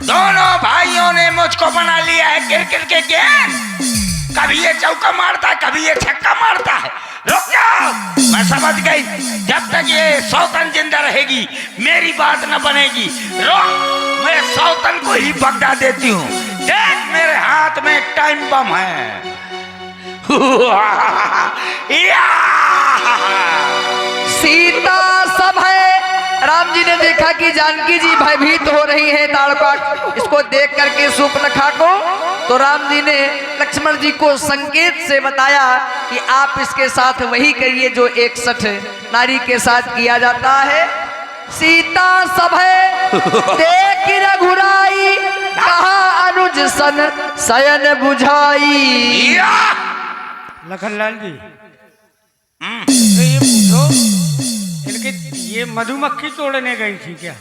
दोनों भाइयों ने मुझको बना लिया है क्रिकेट के गेम। कभी ये चौका मारता है, कभी ये छक्का मारता है। रुक जाओ, मैं समझ गई। जब तक ये सौतन जिंदा रहेगी मेरी बात न बनेगी। रुक, मैं सौतन को ही पकड़ा देती हूँ। देख, मेरे हाथ में एक टाइम बम है। सीता सब है। राम जी ने देखा कि जानकी जी भयभीत हो रही है ताड़पाट, इसको देख करके सूर्पनखा को, तो राम जी ने लक्ष्मण जी को संकेत से बताया कि आप इसके साथ वही करिए जो 61 नारी के साथ किया जाता है। सीता सब है देख रघुराई, कहा अनुज सन शयन बुझाई। लखनलाल जी, तो ये पूछो, इनके ये मधुमक्खी तोड़ने गई थी क्या?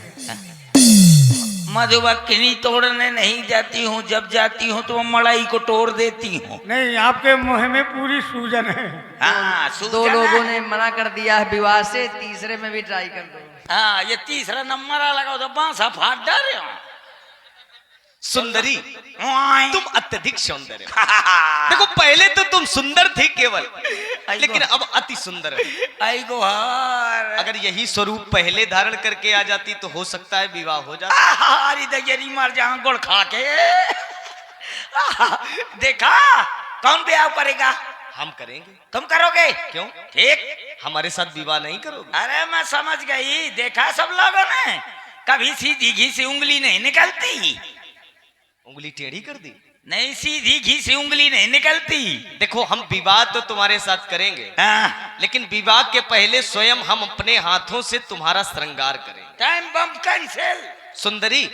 मधुमक्खी तोड़ने नहीं जाती हूँ, जब जाती हूँ तो मड़ई को तोड़ देती हूँ। नहीं, आपके मुंह में पूरी सूजन है। हाँ, दो लोगों ने मना कर दिया है विवाह से, तीसरे में भी ट्राई कर दो। हाँ, ये तीसरा नंबर आ लगा तो बांसा फाट डाल रहे हो। सुंदरी, तुम अत्यधिक सौंदर्य। देखो, पहले तो तुम सुंदर थी केवल, लेकिन अब अति सुंदर है। आई गोहार, अगर यही स्वरूप पहले धारण करके आ जाती तो हो सकता है विवाह हो जाता। अरे दगेरी मर जा गुड़ खा के। देखा, कौन ब्याह करेगा? हम करेंगे। तुम करोगे? क्यों? ठीक, हमारे साथ विवाह नहीं करोगे? अरे मैं समझ गई। देखा सब लोगों ने, कभी सीधी घी से उंगली नहीं निकलती। उंगली टेढ़ी कर दी? नहीं, सीधी घी से उंगली नहीं निकलती। देखो, हम विवाह तो तुम्हारे साथ करेंगे, लेकिन विवाह के पहले स्वयं हम अपने हाथों से तुम्हारा श्रृंगार करेंगे। Time bomb cancel. सुंदरी,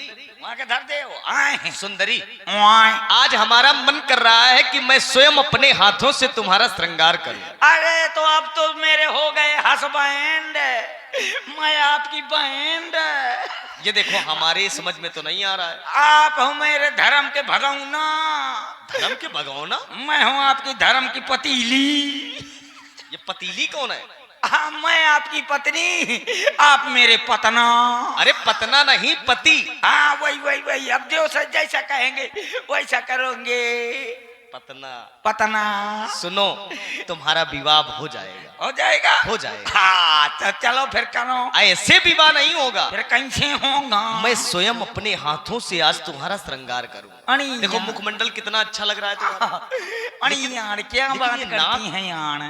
वहां के धर दे वो। आए सुंदरी, आए। आज हमारा मन कर रहा है कि मैं स्वयं अपने हाथों से तुम्हारा श्रृंगार करूं। अरे तो अब तो मेरे हो गए हस्बैंड, मैं आपकी बहन। ये देखो, हमारे समझ में तो नहीं आ रहा है। आप हो मेरे धर्म के भगौना। धर्म के भगौना? मैं हूँ आपकी धर्म की पतीली। ये पतीली कौन है? हाँ, मैं आपकी पत्नी, आप मेरे पतना। अरे पतना नहीं, पति। हाँ, वही वही वही। अब जो जैसा कहेंगे वैसा करोगे। पतना पतना। सुनो, तुम्हारा विवाह हो जाएगा। हो जाएगा? हो जाएगा। हाँ, तो चलो फिर करो। ऐसे विवाह नहीं होगा। फिर कैसे होगा? मैं स्वयं अपने हाथों से आज तुम्हारा श्रृंगार करूंगा। देखो, मुखमंडल कितना अच्छा लग रहा है तुम्हारा। अरे यार, क्या बात करती हैं यार।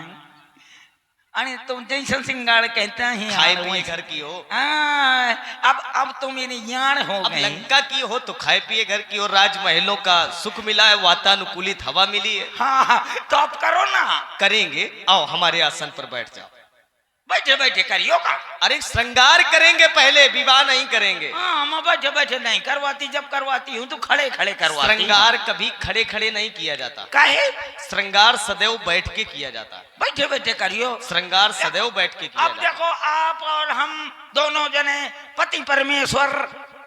अरे तुम जैसा सिंगार कहते हैं, खाए पिए घर की हो। अब तो मेरे यार हो अब गए। लंका की हो तो खाए पिए घर की हो। राजमहलों का सुख मिला है, वातानुकूलित हवा मिली है। हाँ, तो अब करो ना। करेंगे, आओ हमारे आसन पर बैठ जाओ। बैठे बैठे करियो का? अरे श्रृंगार करेंगे पहले, विवाह नहीं करेंगे। हाँ, मैं बैठे बैठे नहीं करवाती, जब करवाती हूँ तो खड़े खड़े करवाती। श्रृंगार कभी खड़े खड़े नहीं किया जाता। काहे? श्रृंगार सदैव बैठ के किया जाता है। बैठे बैठे करियो। श्रृंगार सदैव बैठ के किया अब जाता है। देखो, आप और हम दोनों जने पति परमेश्वर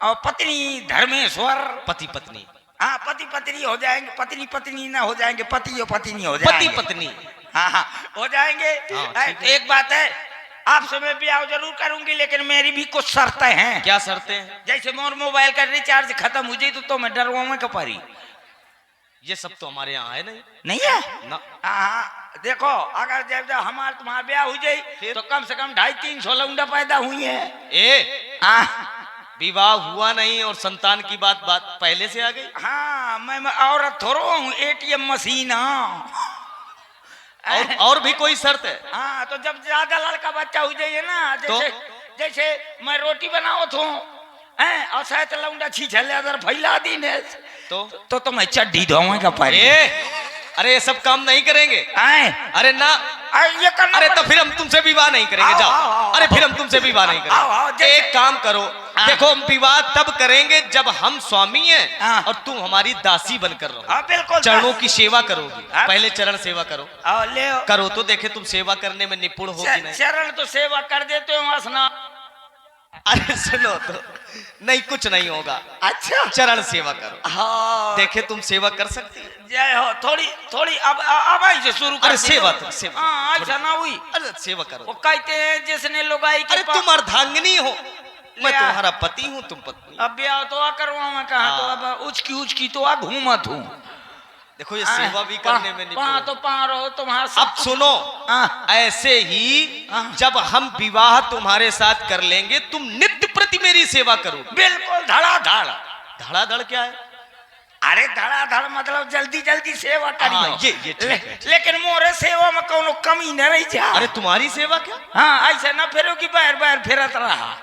और पत्नी धर्मेश्वर। पति पत्नी। हाँ, पति पत्नी हो जाएंगे। पत्नी पत्नी ना हो जाएंगे, पति और पत्नी हो जाएंगे। पति पत्नी। हाँ हाँ, हो जाएंगे। हाँ, ठीक है। एक बात है, आपसे मैं ब्याह जरूर करूंगी, लेकिन मेरी भी कुछ शर्तें हैं। क्या शर्तें हैं? जैसे मोर मोबाइल का रिचार्ज खत्म हो जाए तो मैं डरवा में कपारी। ये सब तो हमारे यहाँ है नहीं है ना। हाँ, देखो, अगर जब हमारा तुम्हारा ब्याह हो जाए तो कम से कम 250-300 लौंडा पैदा हुई है। विवाह हुआ नहीं और संतान की बात पहले से आ गई। हाँ, मैं औरत थोड़ा हूँ, ATM मशीन। और भी कोई शर्त है? हाँ, तो जब ज्यादा लड़का बच्चा हो जाइए ना, जैसे मैं रोटी बनाओ तो और शायद लौंडा छीछले अदर फैला दी ने तो मैं चड्डी धोऊंगा पहले। अरे ये सब काम नहीं करेंगे। अरे ना, ये करना। अरे तो फिर हम तुमसे विवाह नहीं करेंगे। जाओ। अरे फिर हम तुमसे विवाह नहीं करेंगे। एक काम करो, देखो, हम विवाह तब करेंगे जब हम स्वामी हैं और तुम हमारी दासी बनकर रहो। बिल्कुल। चरणों की सेवा करोगी। पहले चरण सेवा करो। ले करो तो देखे तुम सेवा करने में निपुण होगी नहीं। चरण तो सेवा कर देते हो, स्नान अरे सुनो तो, नहीं कुछ नहीं होगा। अच्छा चरण सेवा करो। हाँ देखे तुम सेवा कर सकती हो। जय हो। थोड़ी थोड़ी अब ऐसे शुरू कर अरे दी सेवा हो। तो सेवा हाँ थोड़ी- ऐसा ना हुई। अरे सेवा वो करो। कहते हैं जिसने लुगाई के अरे तुम अर्धांगिनी हो, मैं ले आ। तुम्हारा पति हूँ, तुम पत्नी। अब ब्याह तो आ करवा मैं कहा तो अब उचकी तो आ घूमत हूँ। देखो ये सेवा भी करने में पा तो निपुण। पा रहो तुम्हारा सब अब सुनो, हाँ। ऐसे ही हाँ। जब हम विवाह तुम्हारे साथ कर लेंगे, तुम नित्य प्रति मेरी सेवा करो। बिल्कुल धड़ाधड़। धड़ाधड़ क्या है? अरे धड़ाधड़ मतलब जल्दी जल्दी सेवा करियो। हाँ, ये ठीक है। लेकिन मोरे सेवा में कोनो कमी न रही जा। अरे तुम्हारी सेवा क्या? हाँ ऐसे न फिरो कि बाहर बाहर फिरत रहा।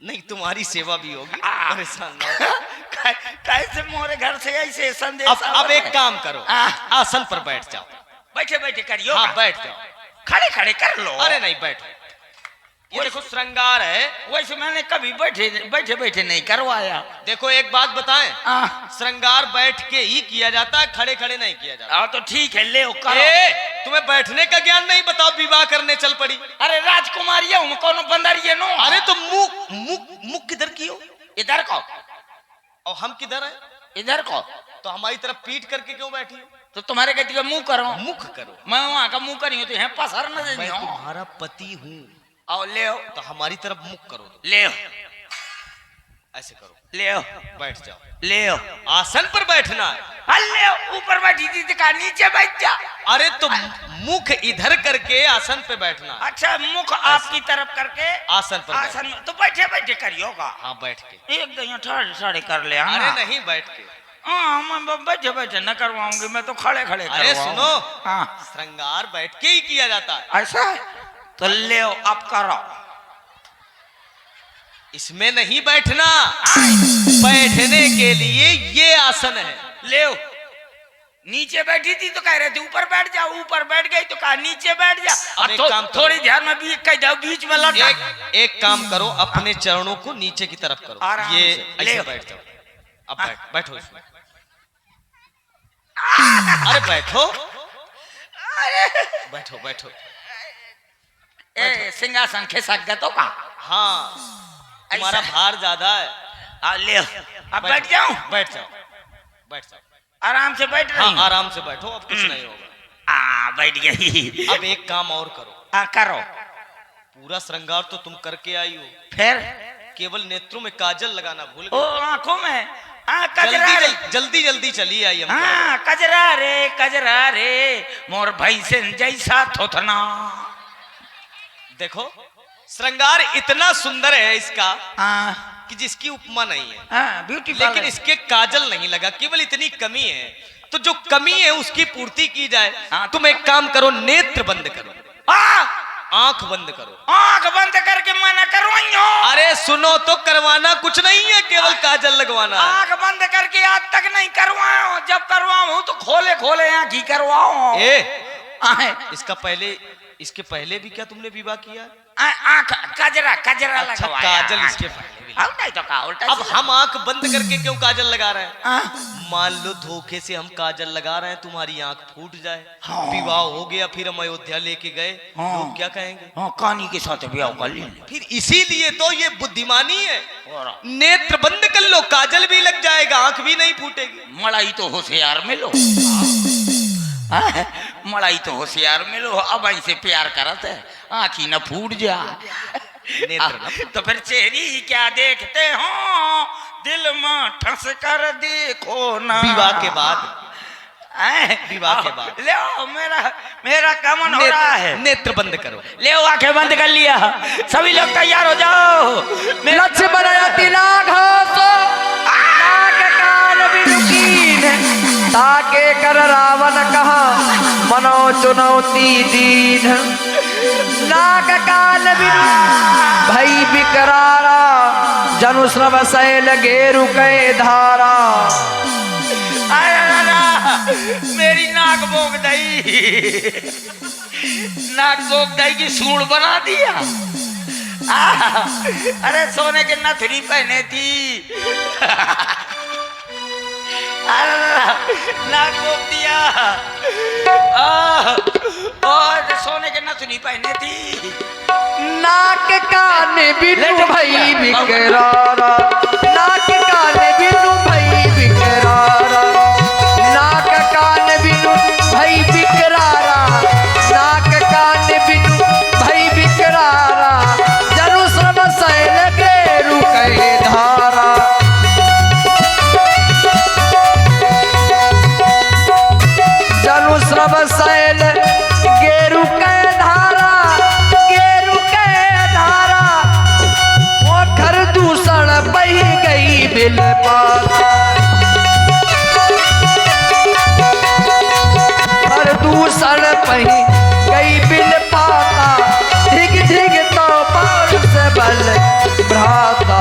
नहीं, तुम्हारी सेवा भी होगी, हाँ। परेशान ना हो। कैसे मोरे घर से ऐसे संदेश अब एक काम करो, हाँ। आसन पर बैठ जाओ। बैठे बैठे करियो। हाँ बैठ जाओ। खड़े खड़े कर लो। अरे नहीं, बैठो। ये देखो श्रृंगार है। वैसे मैंने कभी बैठे बैठे बैठे नहीं करवाया। देखो एक बात बताएं, हाँ श्रृंगार बैठ के ही किया जाता है, खड़े खड़े नहीं किया जाता। तो ठीक है ले करो। तुम्हें बैठने का ज्ञान नहीं, बताओ विवाह करने चल पड़ी। अरे राजकुमारी हूँ कौन बंदरिये नो। अरे तो मुख मुख मुख किधर की हो? इधर को। और हम किधर हैं? इधर को। तो हमारी तरफ पीठ करके क्यों बैठी हो? तो तुम्हारे गति का मुंह करो। मुख करो। मैं वहाँ का मुंह करी तो यहाँ पसर न मैं दे। तुम्हारा पति हूँ, आओ ले आओ तो हमारी तरफ मुख करो। ले आओ ऐसे करो, ले आओ बैठ जाओ। ले आओ। आसन पर बैठना है। ले आओ ऊपर बैठी थी दिखा नीचे बैठ जा। अरे तो मुख इधर करके आसन पे बैठना है। अच्छा मुख आपकी तरफ करके आसन पर आसन में तो बैठे बैठे करियोगा। हाँ बैठ के। एक दो ठाड़े साड़े कर ले। अरे नहीं, बैठ के। हाँ मैं बैठे बैठे न करवाऊंगी, मैं तो खड़े खड़े अरे करवाऊंगी। सुनो, हाँ श्रृंगार बैठ के ही किया जाता है। ऐसा है तो ले आओ अब करो। इसमें नहीं बैठना, बैठने के लिए ये आसन है। ले आओ। नीचे बैठी थी तो कह रहे थे ऊपर बैठ जा, ऊपर बैठ गई तो कहा नीचे बैठ जा। अब एक काम करो। थोड़ी ध्यान में भी कह जाओ बीच में लग एक काम करो, अपने चरणों को नीचे की तरफ करो। आराम ये से। ले ऐसे आओ। बैठ जाओ। अब बैठो इसमें। अरे बैठो, बैठो बैठो। ए सिंहासन खिसक गया तो का। हाँ, तुम्हारा ऐसा। भार ज्यादा है। ले आओ। अब बैठ जाऊं। बैठ जाओ, बैठ जाओ। आराम से बैठ रही हाँ हूं। आराम से बैठो, अब कुछ नहीं होगा। बैठ गई। अब एक काम और करो। करो। पूरा श्रृंगार तो तुम करके आई हो, फिर केवल नेत्रों में काजल लगाना भूल ओ गए। आंखों में कजरा रे। जल्दी जल्दी चली आई हम। हाँ कजरा रे मोर भैंसन जैसा थोथना। देखो श्रृंगार इतना सुंदर है इसका हाँ कि जिसकी उपमा नहीं है। ब्यूटी लेकिन इसके काजल नहीं लगा, केवल इतनी कमी है। तो जो कमी है उसकी पूर्ति की जाए। हाँ। तुम एक काम करो, नेत्र बंद करो, आंख बंद करो। आंख बंद करके मना करवाइयो। अरे सुनो तो, करवाना कुछ नहीं है, केवल काजल लगवाना है। आंख बंद करके आज तक नहीं करवाओ, जब करवाऊं तो खोले खोले आंख ही करवाओ। इसके पहले भी क्या तुमने विवाह किया? आंख कजरा अच्छा, लगवाया। काजल इसके पहले भी। अब नहीं तो का उल्टा अब हम आंख बंद करके क्यों काजल लगा रहे हैं? हाँ। मान लो धोखे से हम काजल लगा रहे हैं, तुम्हारी आंख फूट जाए, हाँ। विवाह हो गया, फिर हम अयोध्या लेके गए, हाँ। लोग क्या कहेंगे? कहानी के साथ ब्याह कर ली। फिर इसीलिए तो ये बुद्धिमानी है। नेत्र बंद कर लो, काजल भी लग जाएगा, आंख भी नहीं फूटेगी। मड़ाई तो होशियार मिलो। मड़ाई तो होशियार मिलो। अब ऐसे प्यार करत है, आँखी न फूट जा। नेत्र न तो फिर चेहरी क्या देखते हो, दिल में ठस कर देखो ना। विवाह के बाद, विवाह के बाद। ले मेरा कमन हो रहा है। नेत्र बंद करो। ले आंखें बंद कर लिया, सभी लोग तैयार हो जाओ। लक्ष्मण तिलाघ नाक कान बिनुकीन ताके कर रावण कहा मनो चुनौती दीन। नाक कान बिनु भई बिकरारा जनु श्रव शैल घेरु कै धारा। मेरी नाक बोक दई, नाक बोक दई की सूंड बना दिया। अरे सोने के नथनी पहने थी। ना कोप दिया। और सोने के नथुनी पहने थी। नाक कान बिनु भई बिकरारा, नाक कान बिनु भई बिकरारा, नाक कान बिनु भई बिकरारा, नाक कान बिनु भई बिकरारा, जनु श्रम शैल गेरु कहे धारा। जनु श्रम शैल गेरु कहे धारा, गेरु कहे धारा, ओखर दूषण बही गई बिल पाता, हर दूषण बही गई बिल पाता, धिग धिग तो पौरुष बल भ्राता,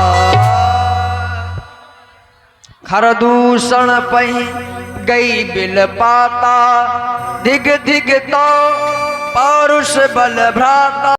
हर दूषण बही गई बिल पाता, धिग धिग तो पौरुष बल भ्राता।